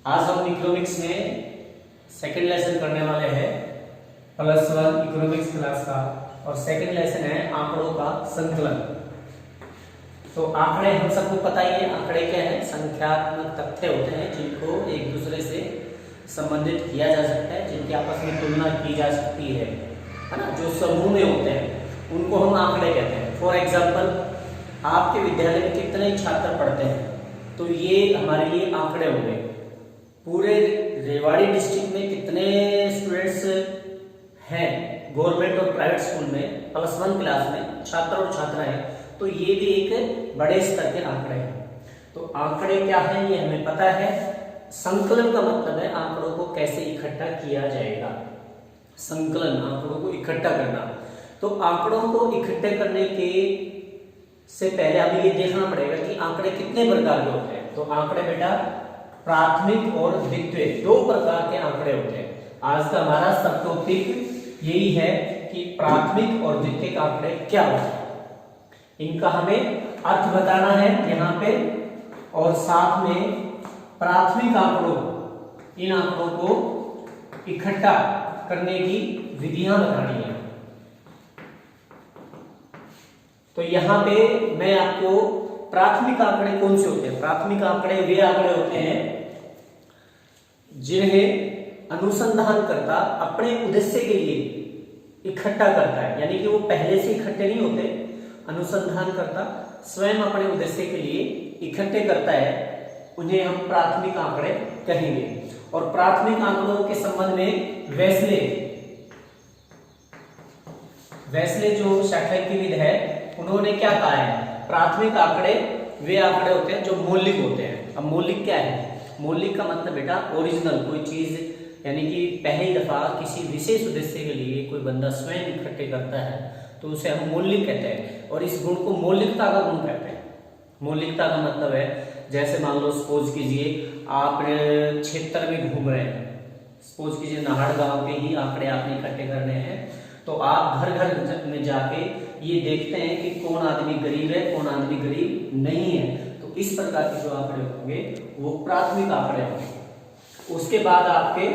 आज हम इकोनॉमिक्स में सेकंड लेसन करने वाले हैं +1 इकोनॉमिक्स क्लास का। और सेकंड लेसन है आंकड़ों का संकलन। तो आंकड़े हम सबको पता ही है, आंकड़े क्या है? संख्यात्मक तथ्य होते हैं जिनको एक दूसरे से संबंधित किया जा सकता है, जिनकी आपस में तुलना की जा सकती है ना। जो समूह में होते हैं उनको हम आंकड़े कहते हैं। फॉर एग्जाम्पल, आपके विद्यालय में कितने छात्र पढ़ते हैं, तो ये हमारे लिए आंकड़े हो गए। पूरे रेवाड़ी डिस्ट्रिक्ट में कितने स्टूडेंट्स हैं गवर्नमेंट और प्राइवेट स्कूल में +1 क्लास में छात्र और छात्राएं, तो ये भी एक बड़े स्तर के आंकड़े हैं। तो आंकड़े क्या है ये हमें पता है। संकलन का मतलब है आंकड़ों को कैसे इकट्ठा किया जाएगा। संकलन, आंकड़ों को इकट्ठा करना। तो आंकड़ों को इकट्ठे करने के से पहले हमें ये देखना पड़ेगा कि आंकड़े कितने प्रकार के होते हैं। तो आंकड़े बेटा प्राथमिक और द्वितीय 2 प्रकार के आंकड़े होते हैं। आज का हमारा सब टॉपिक यही है कि प्राथमिक और द्वितीय आंकड़े क्या होते हैं, इनका हमें अर्थ बताना है यहाँ पे, और साथ में प्राथमिक आंकड़ों, इन आंकड़ों को इकट्ठा करने की विधियां बतानी है। तो यहाँ पे मैं आपको प्राथमिक आंकड़े कौन से होते हैं? प्राथमिक आंकड़े वे आंकड़े होते हैं जिन्हें अनुसंधानकर्ता अपने उद्देश्य के लिए इकट्ठा करता है, यानी कि वो पहले से इकट्ठे नहीं होते। अनुसंधानकर्ता स्वयं अपने उद्देश्य के लिए इकट्ठे करता है, उन्हें हम प्राथमिक आंकड़े कहेंगे। और प्राथमिक आंकड़ों के संबंध में वेस्ले जो शास्त्रविद है, उन्होंने क्या कहा है? प्राथमिक आंकड़े वे आंकड़े होते हैं जो मौलिक होते हैं। अब मौलिक क्या है? मौलिक का मतलब बेटा ओरिजिनल, कोई चीज, यानी कि पहली दफा किसी विशेष उद्देश्य के लिए कोई बंदा स्वयं इकट्ठे करता है तो उसे हम मौलिक कहते हैं। और इस गुण को मौलिकता का गुण कहते हैं। मौलिकता का मतलब है, जैसे मान लो सपोज कीजिए आप क्षेत्र में घूम रहे हैं, सपोज कीजिए नाहड़ गांव के ही आंकड़े आपने इकट्ठे करने हैं, तो आप घर घर में जाके ये देखते हैं कि कौन आदमी गरीब है, कौन आदमी गरीब नहीं है। तो इस प्रकार के जो आंकड़े होंगे वो प्राथमिक आंकड़े होंगे। उसके बाद आपके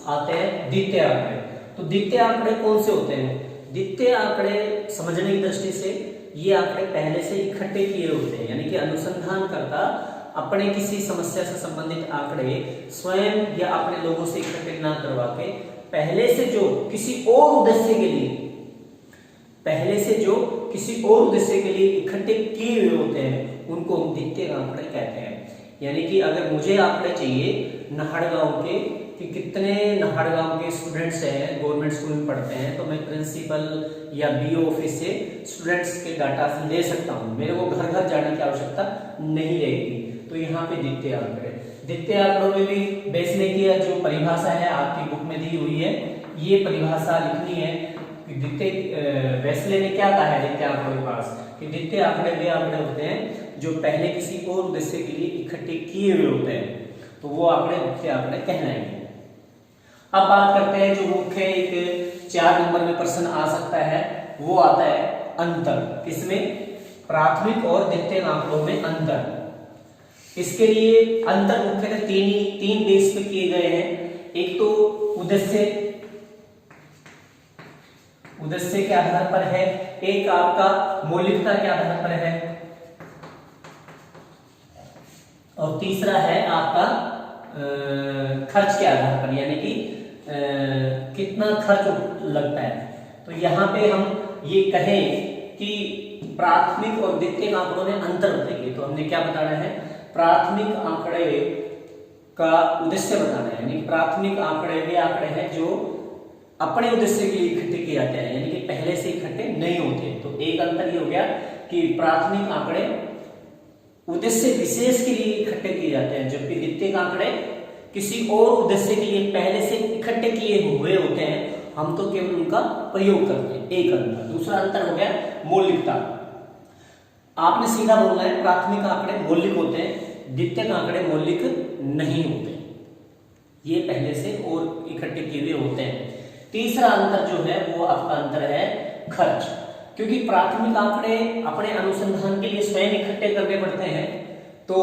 आते हैं द्वितीय आंकड़े। तो द्वितीय आंकड़े कौन से होते हैं? द्वितीय आंकड़े समझने की दृष्टि से ये आंकड़े पहले से इकट्ठे किए होते हैं, यानी कि अनुसंधानकर्ता अपने किसी समस्या से संबंधित आंकड़े स्वयं या अपने लोगों से इकट्ठे ना करवा के पहले से जो किसी और उद्देश्य के लिए इकट्ठे किए हुए होते हैं, उनको हम द्वितीय आंकड़े कहते हैं। यानी कि अगर मुझे आंकड़े चाहिए नाहड़ गांव के कि कितने नाहड़ गांव के स्टूडेंट्स हैं गवर्नमेंट स्कूल में पढ़ते हैं, तो मैं प्रिंसिपल या बीओ ऑफिस से स्टूडेंट्स के डाटा ले सकता हूं, मेरे को घर घर जाने की आवश्यकता नहीं रहेगी। तो यहाँ पे द्वितीय आंकड़ों में भी बेसने की जो परिभाषा है आपकी बुक में दी हुई है, ये परिभाषा लिखनी है कि वेस्ले ने क्या कहा है द्वितीय आंकड़ों के पास, कि द्वितीय आंकड़े वे आंकड़े होते हैं जो पहले किसी और उद्देश्य के लिए इकट्ठे किए हुए होते हैं, तो वो आंकड़े द्वितीय आंकड़े कहलाएंगे। अब बात करते हैं जो मुख्य एक 4 नंबर में प्रश्न आ सकता है, वो आता है अंतर। किसमें? प्राथमिक और द्वितीय आंकड़ों में अंतर। इसके लिए अंतर मुख्यतः तीन बेस पे किए गए हैं। एक तो उद्देश्य के आधार पर है, एक आपका मौलिकता के आधार पर है, और तीसरा है आपका खर्च के आधार पर, यानी कि कितना खर्च लगता है। तो यहाँ पे हम ये कहें कि प्राथमिक और द्वितीय आंकड़ों में अंतर बताइए, तो हमने क्या बताना है? प्राथमिक आंकड़े का उद्देश्य बताना है, यानी प्राथमिक आंकड़े वे आंकड़े हैं जो अपने उद्देश्य के लिए इकट्ठे किए जाते हैं, यानी कि पहले से इकट्ठे नहीं होते। तो एक अंतर ये हो गया कि प्राथमिक आंकड़े उद्देश्य विशेष के लिए इकट्ठे किए जाते हैं, जबकि द्वितीय आंकड़े किसी और उद्देश्य के लिए पहले से इकट्ठे किए हुए होते हैं, हम तो केवल उनका प्रयोग करते हैं। एक अंतर। दूसरा अंतर हो गया मौलिकता। आपने सीधा बोलना है प्राथमिक आंकड़े मौलिक होते हैं, द्वितीय आंकड़े मौलिक नहीं होते, ये पहले से और इकट्ठे किए हुए होते हैं। तीसरा अंतर जो है वो आपका अंतर है खर्च, क्योंकि प्राथमिक आंकड़े अपने अनुसंधान के लिए स्वयं इकट्ठे करने पड़ते हैं, तो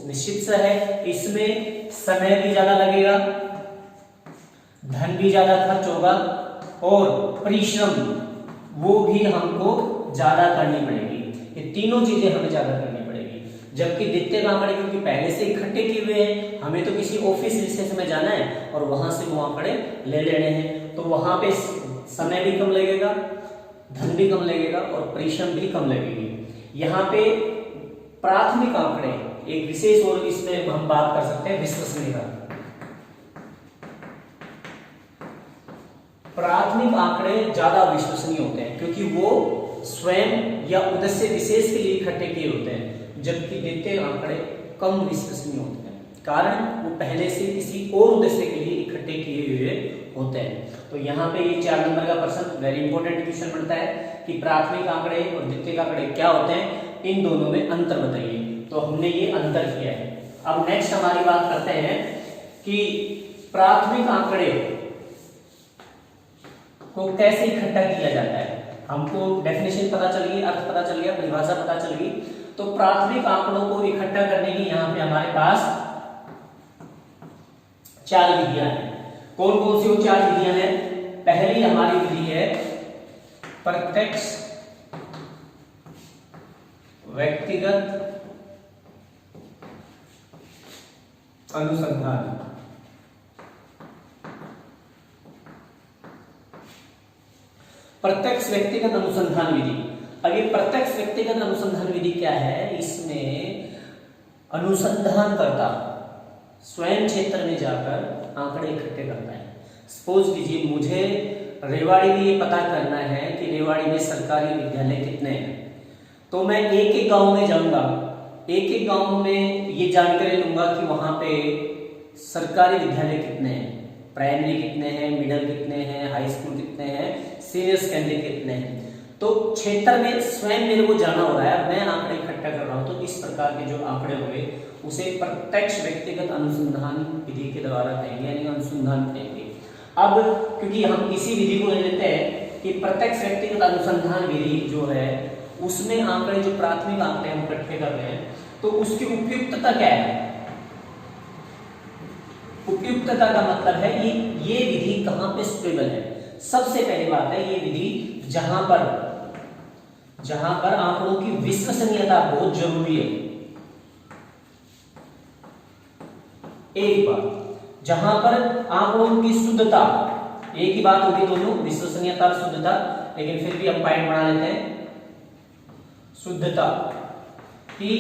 निश्चित सा है इसमें समय भी ज्यादा लगेगा, धन भी ज्यादा खर्च होगा और परिश्रम वो भी हमको ज्यादा करनी पड़ेगी। ये तीनों चीजें हमें ज्यादा करनी पड़ेगी। जबकि द्वितीय का आंकड़े क्योंकि पहले से इकट्ठे किए हुए हैं, हमें तो किसी ऑफिस विशेष में जाना है और वहां से वो आंकड़े ले लेने हैं, तो वहां पे समय भी कम लगेगा, धन भी कम लगेगा और परिश्रम भी कम लगेगी। यहाँ पे प्राथमिक आंकड़े एक विशेष और इसमें हम बात कर सकते हैं विश्वसनीयता। प्राथमिक आंकड़े ज्यादा विश्वसनीय होते हैं क्योंकि वो स्वयं या उद्देश्य विशेष के लिए इकट्ठे किए होते हैं, जबकि द्वितीय आंकड़े कम विश्वसनीय होते हैं, कारण वो पहले से किसी और उद्देश्य के लिए इकट्ठे किए हुए होते हैं। तो यहाँ पे ये 4 नंबर का प्रश्न वेरी इंपॉर्टेंट क्वेश्चन बनता है कि प्राथमिक आंकड़े और द्वितीय आंकड़े क्या होते हैं, इन दोनों में अंतर बताइए। तो हमने ये अंतर किया है। अब नेक्स्ट हमारी बात करते हैं कि प्राथमिक आंकड़े को कैसे इकट्ठा किया जाता है। हमको डेफिनेशन पता चल गई, अर्थ पता चल गया, परिभाषा पता चल गई। तो प्राथमिक आंकड़ों को इकट्ठा करने की यहाँ पे हमारे पास 4 विधियां हैं। कौन कौन सी वो 4 विधियां हैं? पहली हमारी विधि है प्रत्यक्ष व्यक्तिगत अनुसंधान। प्रत्यक्ष व्यक्तिगत अनुसंधान विधि। अब ये प्रत्यक्ष व्यक्तिगत अनुसंधान विधि क्या है? इसमें अनुसंधान करता स्वयं क्षेत्र में जाकर आंकड़े इकट्ठे करता है। सपोज कीजिए मुझे रेवाड़ी में ये पता करना है कि रेवाड़ी में सरकारी विद्यालय कितने हैं, तो मैं एक एक गांव में जाऊंगा, एक एक गांव में ये जानकारी लूंगा कि वहां पे सरकारी विद्यालय कितने हैं, प्राइमरी कितने हैं, मिडिल कितने हैं, हाई स्कूल कितने हैं, सीनियर सेकेंडरी कितने हैं। तो क्षेत्र में स्वयं मेरे को जाना हो रहा है, मैं आंकड़े इकट्ठा कर रहा हूं, तो इस प्रकार के जो आंकड़े हुए उसे प्रत्यक्ष व्यक्तिगत अनुसंधान विधि के द्वारा कहेंगे, यानी अनुसंधान कहेंगे। अब क्योंकि हम इसी विधि को ले लेते हैं कि प्रत्यक्ष व्यक्तिगत अनुसंधान विधि जो है उसमें आंकड़े, जो प्राथमिक आंकड़े हम इकट्ठे कर रहे हैं, तो उसकी उपयुक्तता क्या है? उपयुक्तता का मतलब है ये विधि कहां पे सुटेबल है। सबसे पहली बात है ये विधि जहां पर आंकड़ों की विश्वसनीयता बहुत जरूरी है। एक बात, जहां पर आंकड़ों की शुद्धता, एक ही बात होगी दोनों, विश्वसनीयता और शुद्धता, लेकिन फिर भी हम पॉइंट बना लेते हैं, शुद्धता की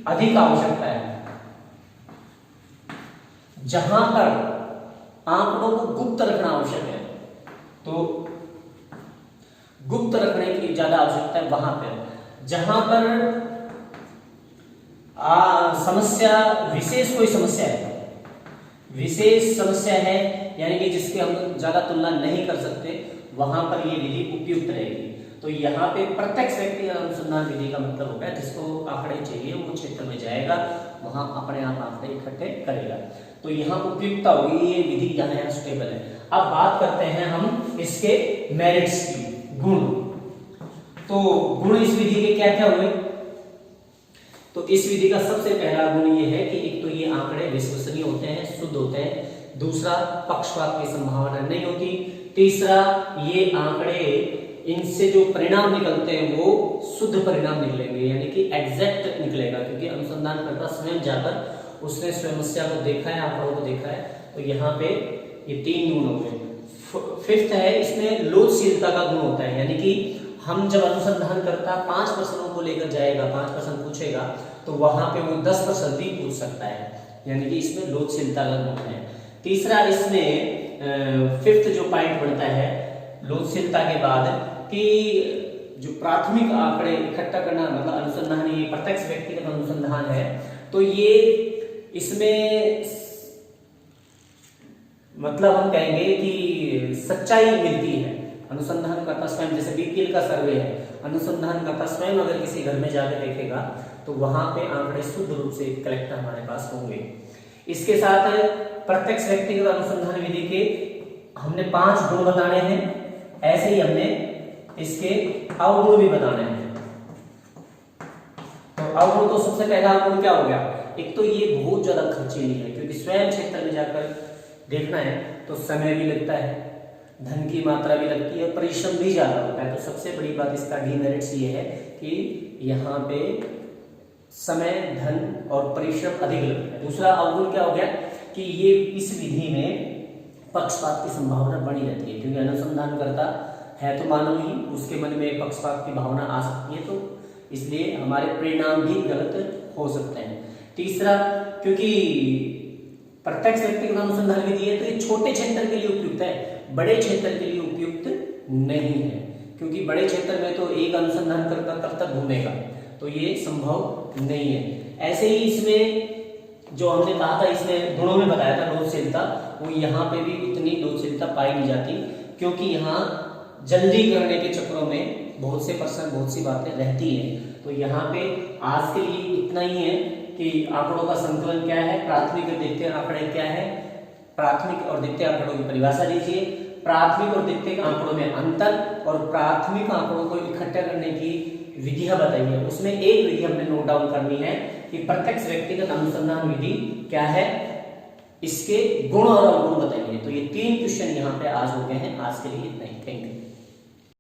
अधिक आवश्यकता है। जहां पर आंकड़ों को गुप्त रखना आवश्यक है, तो गुप्त रखने की ज्यादा आवश्यकता है वहां पर। जहां पर समस्या, विशेष कोई समस्या है, विशेष समस्या है, यानी कि जिसकी हम ज्यादा तुलना नहीं कर सकते, वहां पर ये विधि उपयुक्त रहेगी। तो यहाँ पे प्रत्यक्ष व्यक्तिगत अनुसंधान विधि का मतलब होगा जिसको आंकड़े चाहिए वो क्षेत्र में जाएगा, वहां अपने आप आंकड़े इकट्ठे करेगा। तो यहाँ उपयुक्तता होगी, ये विधि यहाँ स्टेबल है। अब बात करते हैं हम इसके मेरिट्स की, गुण। तो गुण इस विधि के क्या क्या हुए? तो इस विधि का सबसे पहला गुण ये है कि एक तो ये आंकड़े विश्वसनीय होते हैं, शुद्ध होते हैं। दूसरा, पक्षपात की संभावना नहीं होती। तीसरा, ये आंकड़े, इनसे जो परिणाम निकलते हैं वो शुद्ध परिणाम निकलेंगे, यानी कि एग्जैक्ट निकलेगा, क्योंकि अनुसंधानकर्ता स्वयं जाकर उसने समस्या को देखा है, आंकड़ों को देखा है। तो यहाँ पे ये 3 गुण हो गए। फिफ्थ है, इसमें लोचशीलता का गुण होता है, यानी कि हम जब अनुसंधान करता 5 प्रश्नों को लेकर जाएगा, 5 प्रश्न पूछेगा, तो वहां पे वो 10 प्रश्न भी पूछ सकता है, यानी कि इसमें लोचशीलता का गुण है। तीसरा, इसमें फिफ्थ जो पॉइंट बनता है लोचशीलता के बाद, कि जो प्राथमिक आंकड़े इकट्ठा करना, मतलब अनुसंधान, ये प्रत्यक्ष व्यक्तिगत अनुसंधान है, तो ये इसमें मतलब हम कहेंगे कि सच्चाई मिलती है। अनुसंधान करता स्वयं, जैसे बीपीएल का सर्वे है, अनुसंधान करता स्वयं अगर किसी घर में जाकर देखेगा तो वहां पे आंकड़े शुद्ध रूप से कलेक्ट हमारे पास होंगे। इसके साथ प्रत्यक्ष व्यक्तिगत अनुसंधान विधि के हमने 5 गुण बताने हैं, ऐसे ही हमने इसके अवगुण भी बताने हैं। तो अवगुण तो सबसे पहला अवगुण क्या हो गया, एक तो ये बहुत ज्यादा खर्चीली है, क्योंकि स्वयं क्षेत्र में जाकर देखना है तो समय भी लगता है, धन की मात्रा भी लगती है, परिश्रम भी ज्यादा होता है। तो सबसे बड़ी बात इसका डीमेरिट्स ये है कि यहाँ पे समय, धन और परिश्रम अधिक लगता है। दूसरा अवगुण क्या हो गया कि ये इस विधि में पक्षपात की संभावना बनी रहती है, क्योंकि अनुसंधान करता है तो मानव ही, उसके मन में पक्षपात की भावना आ सकती है, तो इसलिए हमारे परिणाम भी गलत हो सकते हैं। तीसरा, क्योंकि प्रत्यक्ष व्यक्तिगत अनुसंधान विधि है तो ये छोटे क्षेत्र के लिए उपयुक्त है, बड़े क्षेत्र के लिए उपयुक्त नहीं है, क्योंकि बड़े क्षेत्र में तो एक अनुसंधान करता कब तक घूमेगा, तो ये संभव नहीं है। ऐसे ही इसमें जो हमने कहा था, इसमें गुणों में बताया था दोषशीलता, वो यहाँ पे भी इतनी दोषशीलता पाई नहीं जाती, क्योंकि यहाँ जल्दी करने के चक्रों में बहुत से प्रश्न, बहुत सी बातें रहती हैं। तो यहाँ पे आज के लिए इतना ही है कि आंकड़ों का संकलन क्या है, प्राथमिक और द्वितीय आंकड़े क्या है, प्राथमिक और द्वितीय आंकड़ों की परिभाषा दीजिए, प्राथमिक और द्वितीय आंकड़ों में अंतर, और प्राथमिक आंकड़ों को इकट्ठा करने की विधियां बताइए। उसमें एक विधि हमने नोट डाउन करनी है कि प्रत्यक्ष व्यक्तिगत अनुसंधान विधि क्या है, इसके गुण और अवगुण बताइए। तो ये 3 क्वेश्चन यहाँ पे आज हो गए हैं। आज के लिए इतना ही, थैंक यू।